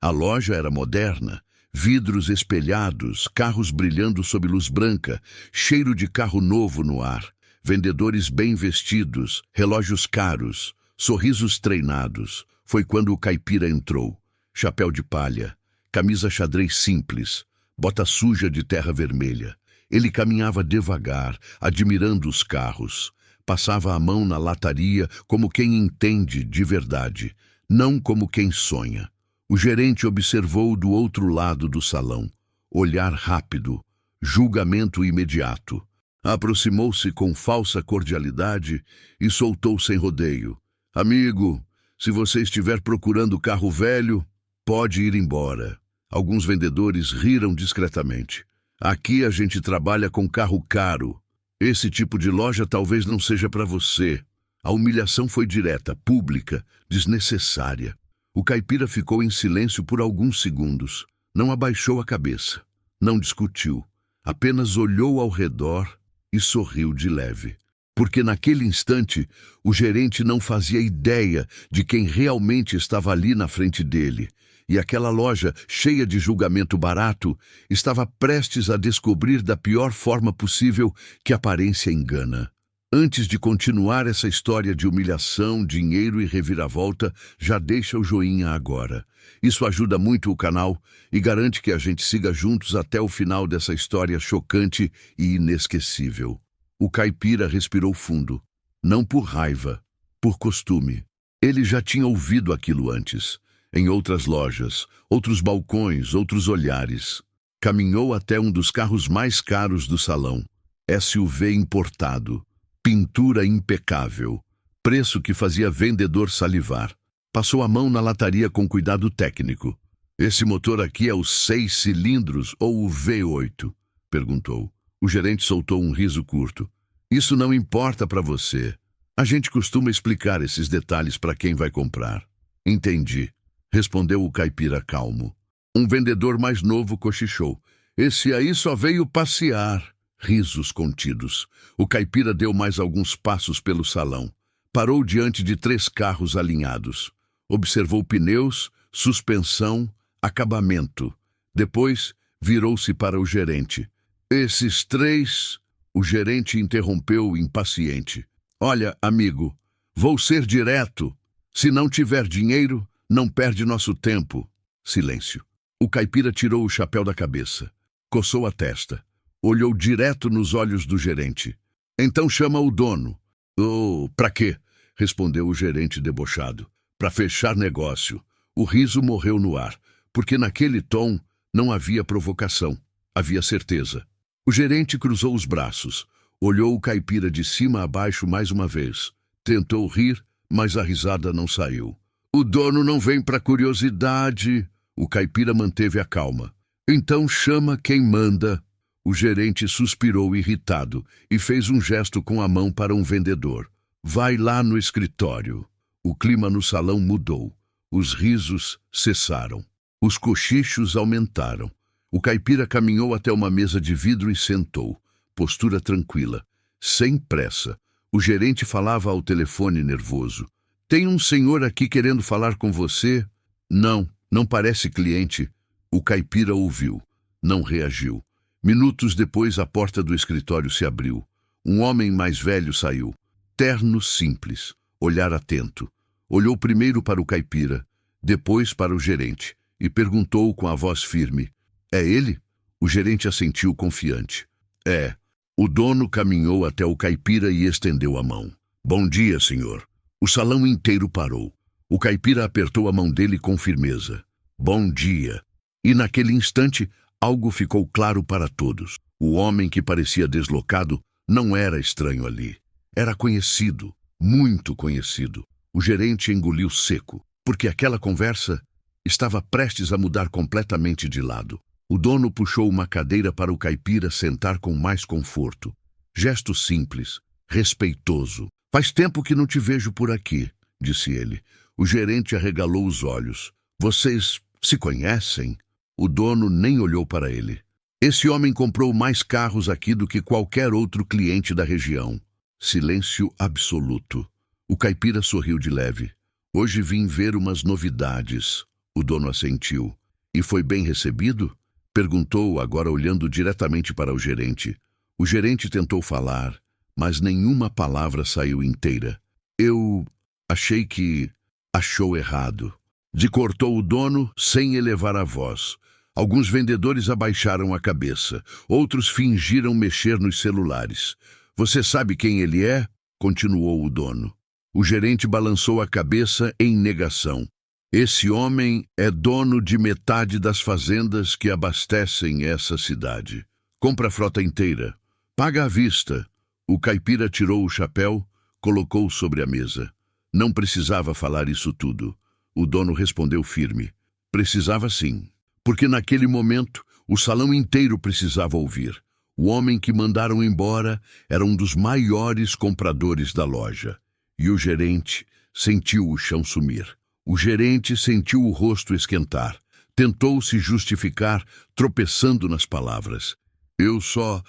A loja era moderna, vidros espelhados, carros brilhando sob luz branca, cheiro de carro novo no ar, vendedores bem vestidos, relógios caros, sorrisos treinados. Foi quando o caipira entrou. Chapéu de palha, camisa xadrez simples, bota suja de terra vermelha. Ele caminhava devagar, admirando os carros. Passava a mão na lataria como quem entende de verdade, não como quem sonha. O gerente observou do outro lado do salão. Olhar rápido, julgamento imediato. Aproximou-se com falsa cordialidade e soltou sem rodeio. Amigo, se você estiver procurando carro velho, pode ir embora. Alguns vendedores riram discretamente. Aqui a gente trabalha com carro caro. Esse tipo de loja talvez não seja para você. A humilhação foi direta, pública, desnecessária. O caipira ficou em silêncio por alguns segundos. Não abaixou a cabeça. Não discutiu. Apenas olhou ao redor e sorriu de leve. Porque naquele instante, o gerente não fazia ideia de quem realmente estava ali na frente dele. E aquela loja, cheia de julgamento barato, estava prestes a descobrir da pior forma possível que a aparência engana. Antes de continuar essa história de humilhação, dinheiro e reviravolta, já deixa o joinha agora. Isso ajuda muito o canal e garante que a gente siga juntos até o final dessa história chocante e inesquecível. O caipira respirou fundo, não por raiva, por costume. Ele já tinha ouvido aquilo antes, em outras lojas, outros balcões, outros olhares. Caminhou até um dos carros mais caros do salão, SUV importado. Pintura impecável, preço que fazia vendedor salivar. Passou a mão na lataria com cuidado técnico. Esse motor aqui é o 6 cilindros ou o V8? Perguntou. O gerente soltou um riso curto. Isso não importa para você. A gente costuma explicar esses detalhes para quem vai comprar. Entendi, respondeu o caipira calmo. Um vendedor mais novo cochichou. Esse aí só veio passear. Risos contidos. O caipira deu mais alguns passos pelo salão. Parou diante de 3 carros alinhados. Observou pneus, suspensão, acabamento. Depois, virou-se para o gerente. Esses 3... O gerente interrompeu impaciente. Olha, amigo, vou ser direto. Se não tiver dinheiro, não perde nosso tempo. Silêncio. O caipira tirou o chapéu da cabeça. Coçou a testa. Olhou direto nos olhos do gerente. Então chama o dono. Oh, pra quê? Respondeu o gerente debochado. Pra fechar negócio. O riso morreu no ar, porque naquele tom não havia provocação, havia certeza. O gerente cruzou os braços, olhou o caipira de cima a baixo mais uma vez. Tentou rir, mas a risada não saiu. O dono não vem pra curiosidade. O caipira manteve a calma. Então chama quem manda. O gerente suspirou irritado e fez um gesto com a mão para um vendedor. Vai lá no escritório. O clima no salão mudou. Os risos cessaram. Os cochichos aumentaram. O caipira caminhou até uma mesa de vidro e sentou. Postura tranquila, sem pressa. O gerente falava ao telefone nervoso. Tem um senhor aqui querendo falar com você? Não parece cliente. O caipira ouviu. Não reagiu. Minutos depois, a porta do escritório se abriu. Um homem mais velho saiu. Terno simples, olhar atento. Olhou primeiro para o caipira, depois para o gerente, e perguntou com a voz firme. É ele? O gerente assentiu confiante. É. O dono caminhou até o caipira e estendeu a mão. Bom dia, senhor. O salão inteiro parou. O caipira apertou a mão dele com firmeza. Bom dia. E naquele instante, algo ficou claro para todos. O homem que parecia deslocado não era estranho ali. Era conhecido, muito conhecido. O gerente engoliu seco, porque aquela conversa estava prestes a mudar completamente de lado. O dono puxou uma cadeira para o caipira sentar com mais conforto. Gesto simples, respeitoso. Faz tempo que não te vejo por aqui, disse ele. O gerente arregalou os olhos. Vocês se conhecem? O dono nem olhou para ele. Esse homem comprou mais carros aqui do que qualquer outro cliente da região. Silêncio absoluto. O caipira sorriu de leve. Hoje vim ver umas novidades. O dono assentiu. E foi bem recebido? Perguntou, agora olhando diretamente para o gerente. O gerente tentou falar, mas nenhuma palavra saiu inteira. Eu achei que... Achou errado. Cortou o dono sem elevar a voz. Alguns vendedores abaixaram a cabeça. Outros fingiram mexer nos celulares. Você sabe quem ele é? Continuou o dono. O gerente balançou a cabeça em negação. Esse homem é dono de metade das fazendas que abastecem essa cidade. Compra a frota inteira. Paga à vista. O caipira tirou o chapéu, colocou sobre a mesa. Não precisava falar isso tudo. O dono respondeu firme. Precisava sim. Porque naquele momento, o salão inteiro precisava ouvir. O homem que mandaram embora era um dos maiores compradores da loja. E o gerente sentiu o chão sumir. O gerente sentiu o rosto esquentar. Tentou se justificar, tropeçando nas palavras. Eu só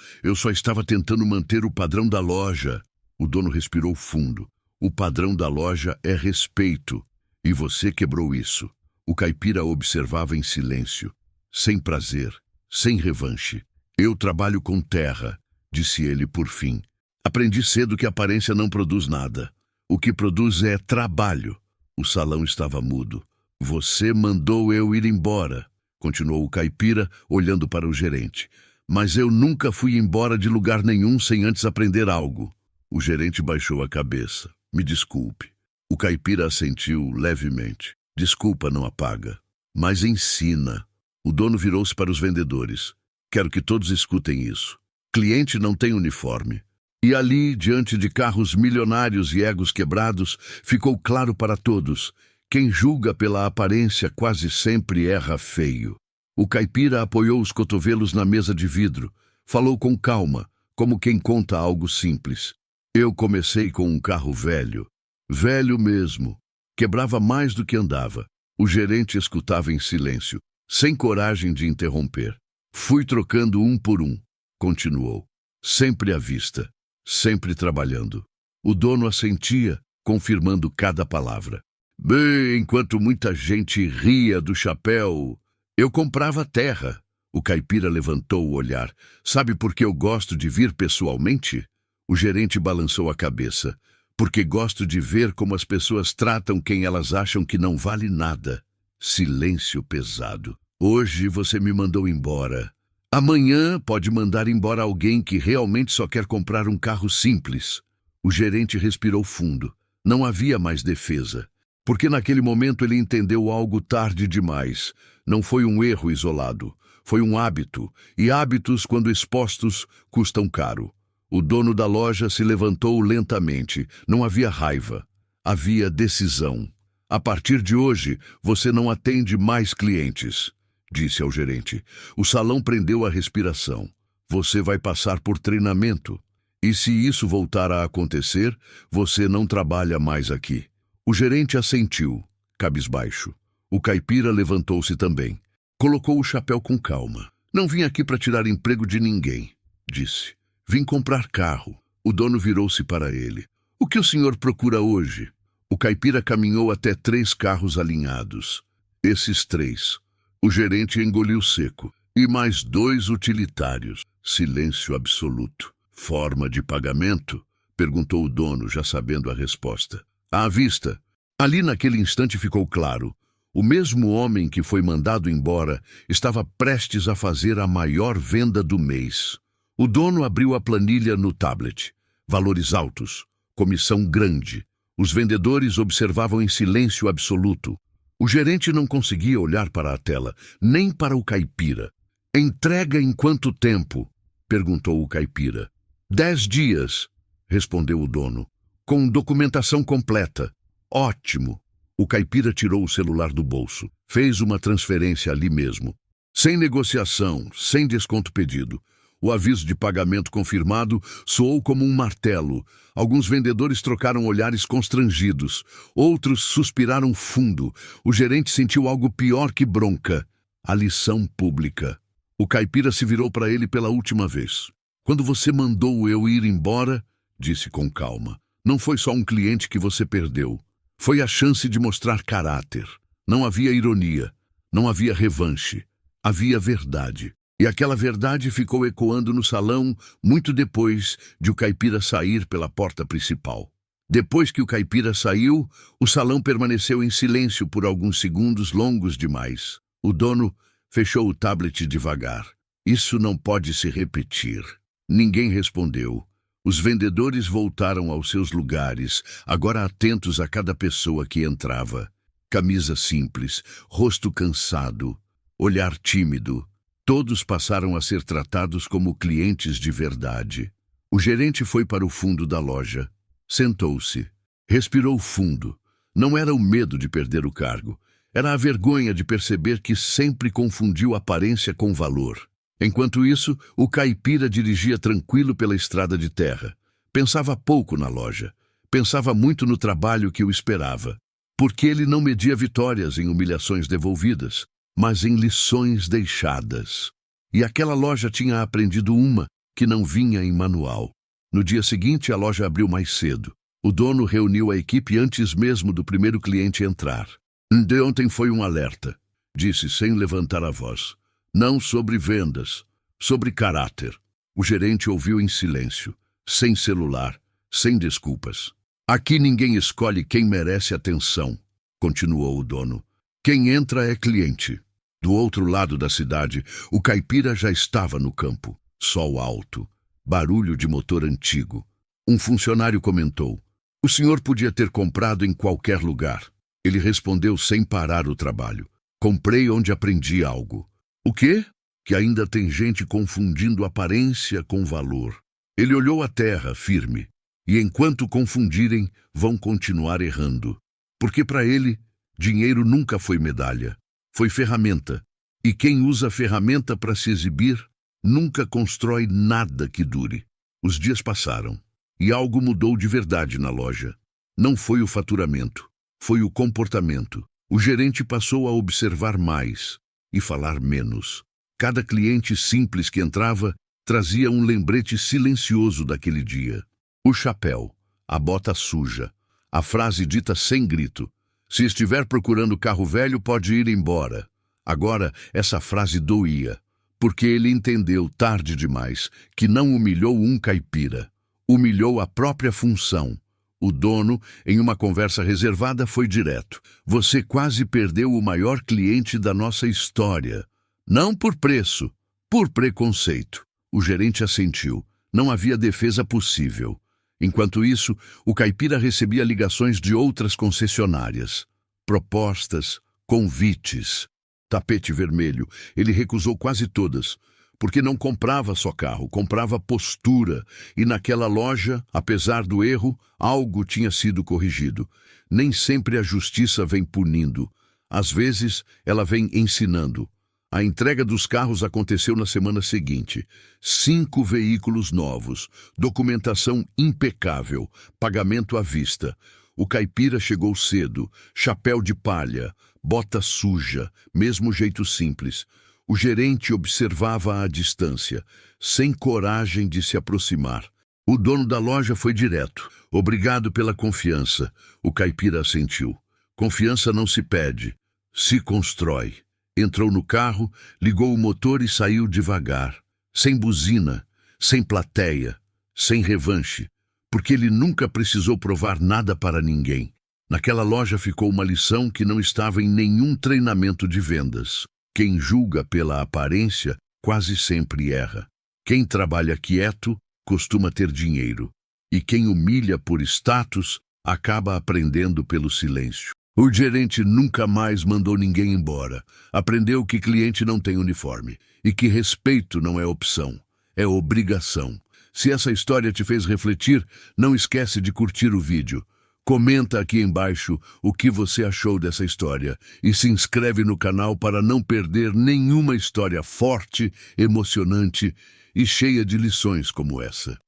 estava tentando manter o padrão da loja. O dono respirou fundo. O padrão da loja é respeito. E você quebrou isso. O caipira observava em silêncio, sem prazer, sem revanche. Eu trabalho com terra, disse ele por fim. Aprendi cedo que aparência não produz nada. O que produz é trabalho. O salão estava mudo. Você mandou eu ir embora, continuou o caipira, olhando para o gerente. Mas eu nunca fui embora de lugar nenhum sem antes aprender algo. O gerente baixou a cabeça. Me desculpe. O caipira assentiu levemente. Desculpa não apaga, mas ensina. O dono virou-se para os vendedores. Quero que todos escutem isso. Cliente não tem uniforme. E ali, diante de carros milionários e egos quebrados, ficou claro para todos: quem julga pela aparência quase sempre erra feio. O caipira apoiou os cotovelos na mesa de vidro. Falou com calma, como quem conta algo simples. Eu comecei com um carro velho. Velho mesmo. Quebrava mais do que andava. O gerente escutava em silêncio, sem coragem de interromper. Fui trocando um por um, continuou. Sempre à vista. Sempre trabalhando. O dono assentia, confirmando cada palavra. Bem, enquanto muita gente ria do chapéu, eu comprava terra. O caipira levantou o olhar. Sabe por que eu gosto de vir pessoalmente? O gerente balançou a cabeça. Porque gosto de ver como as pessoas tratam quem elas acham que não vale nada. Silêncio pesado. Hoje você me mandou embora. Amanhã pode mandar embora alguém que realmente só quer comprar um carro simples. O gerente respirou fundo. Não havia mais defesa. Porque naquele momento ele entendeu algo tarde demais. Não foi um erro isolado. Foi um hábito. E hábitos, quando expostos, custam caro. O dono da loja se levantou lentamente. Não havia raiva. Havia decisão. A partir de hoje, você não atende mais clientes, disse ao gerente. O salão prendeu a respiração. Você vai passar por treinamento. E se isso voltar a acontecer, você não trabalha mais aqui. O gerente assentiu, cabisbaixo. O caipira levantou-se também. Colocou o chapéu com calma. Não vim aqui para tirar emprego de ninguém, disse. Vim comprar carro. O dono virou-se para ele. O que o senhor procura hoje? O caipira caminhou até 3 carros alinhados. Esses 3. O gerente engoliu seco. E mais 2 utilitários. Silêncio absoluto. Forma de pagamento? Perguntou o dono, já sabendo a resposta. À vista. Ali naquele instante ficou claro. O mesmo homem que foi mandado embora estava prestes a fazer a maior venda do mês. O dono abriu a planilha no tablet. Valores altos. Comissão grande. Os vendedores observavam em silêncio absoluto. O gerente não conseguia olhar para a tela, nem para o caipira. Entrega em quanto tempo? Perguntou o caipira. 10 dias, respondeu o dono. Com documentação completa. Ótimo. O caipira tirou o celular do bolso. Fez uma transferência ali mesmo. Sem negociação, sem desconto pedido. O aviso de pagamento confirmado soou como um martelo. Alguns vendedores trocaram olhares constrangidos. Outros suspiraram fundo. O gerente sentiu algo pior que bronca. A lição pública. O caipira se virou para ele pela última vez. Quando você mandou eu ir embora, disse com calma, não foi só um cliente que você perdeu. Foi a chance de mostrar caráter. Não havia ironia. Não havia revanche. Havia verdade. E aquela verdade ficou ecoando no salão muito depois de o caipira sair pela porta principal. Depois que o caipira saiu, o salão permaneceu em silêncio por alguns segundos longos demais. O dono fechou o tablet devagar. Isso não pode se repetir. Ninguém respondeu. Os vendedores voltaram aos seus lugares, agora atentos a cada pessoa que entrava. Camisa simples, rosto cansado, olhar tímido. Todos passaram a ser tratados como clientes de verdade. O gerente foi para o fundo da loja. Sentou-se. Respirou fundo. Não era o medo de perder o cargo. Era a vergonha de perceber que sempre confundiu aparência com valor. Enquanto isso, o caipira dirigia tranquilo pela estrada de terra. Pensava pouco na loja. Pensava muito no trabalho que o esperava. Porque ele não media vitórias em humilhações devolvidas, mas em lições deixadas. E aquela loja tinha aprendido uma que não vinha em manual. No dia seguinte, a loja abriu mais cedo. O dono reuniu a equipe antes mesmo do primeiro cliente entrar. De ontem foi um alerta, disse sem levantar a voz. Não sobre vendas, sobre caráter. O gerente ouviu em silêncio, sem celular, sem desculpas. Aqui ninguém escolhe quem merece atenção, continuou o dono. Quem entra é cliente. Do outro lado da cidade, o caipira já estava no campo. Sol alto, barulho de motor antigo. Um funcionário comentou: "O senhor podia ter comprado em qualquer lugar." Ele respondeu sem parar o trabalho: "Comprei onde aprendi algo." "O quê?" "Que ainda tem gente confundindo aparência com valor." Ele olhou a terra, firme. E enquanto confundirem, vão continuar errando. Porque para ele, dinheiro nunca foi medalha. Foi ferramenta. E quem usa ferramenta para se exibir, nunca constrói nada que dure. Os dias passaram. E algo mudou de verdade na loja. Não foi o faturamento. Foi o comportamento. O gerente passou a observar mais e falar menos. Cada cliente simples que entrava trazia um lembrete silencioso daquele dia. O chapéu, a bota suja, a frase dita sem grito: "Se estiver procurando carro velho, pode ir embora." Agora, essa frase doía, porque ele entendeu tarde demais que não humilhou um caipira, humilhou a própria função. O dono, em uma conversa reservada, foi direto: "Você quase perdeu o maior cliente da nossa história. Não por preço, por preconceito." O gerente assentiu. Não havia defesa possível. Enquanto isso, o caipira recebia ligações de outras concessionárias. Propostas, convites. Tapete vermelho. Ele recusou quase todas, porque não comprava só carro, comprava postura. E naquela loja, apesar do erro, algo tinha sido corrigido. Nem sempre a justiça vem punindo. Às vezes, ela vem ensinando. A entrega dos carros aconteceu na semana seguinte. 5 veículos novos, documentação impecável, pagamento à vista. O caipira chegou cedo, chapéu de palha, bota suja, mesmo jeito simples. O gerente observava à distância, sem coragem de se aproximar. O dono da loja foi direto: "Obrigado pela confiança." O caipira assentiu. Confiança não se pede, se constrói. Entrou no carro, ligou o motor e saiu devagar, sem buzina, sem plateia, sem revanche, porque ele nunca precisou provar nada para ninguém. Naquela loja ficou uma lição que não estava em nenhum treinamento de vendas. Quem julga pela aparência quase sempre erra. Quem trabalha quieto costuma ter dinheiro. E quem humilha por status acaba aprendendo pelo silêncio. O gerente nunca mais mandou ninguém embora. Aprendeu que cliente não tem uniforme e que respeito não é opção, é obrigação. Se essa história te fez refletir, não esquece de curtir o vídeo. Comenta aqui embaixo o que você achou dessa história e se inscreve no canal para não perder nenhuma história forte, emocionante e cheia de lições como essa.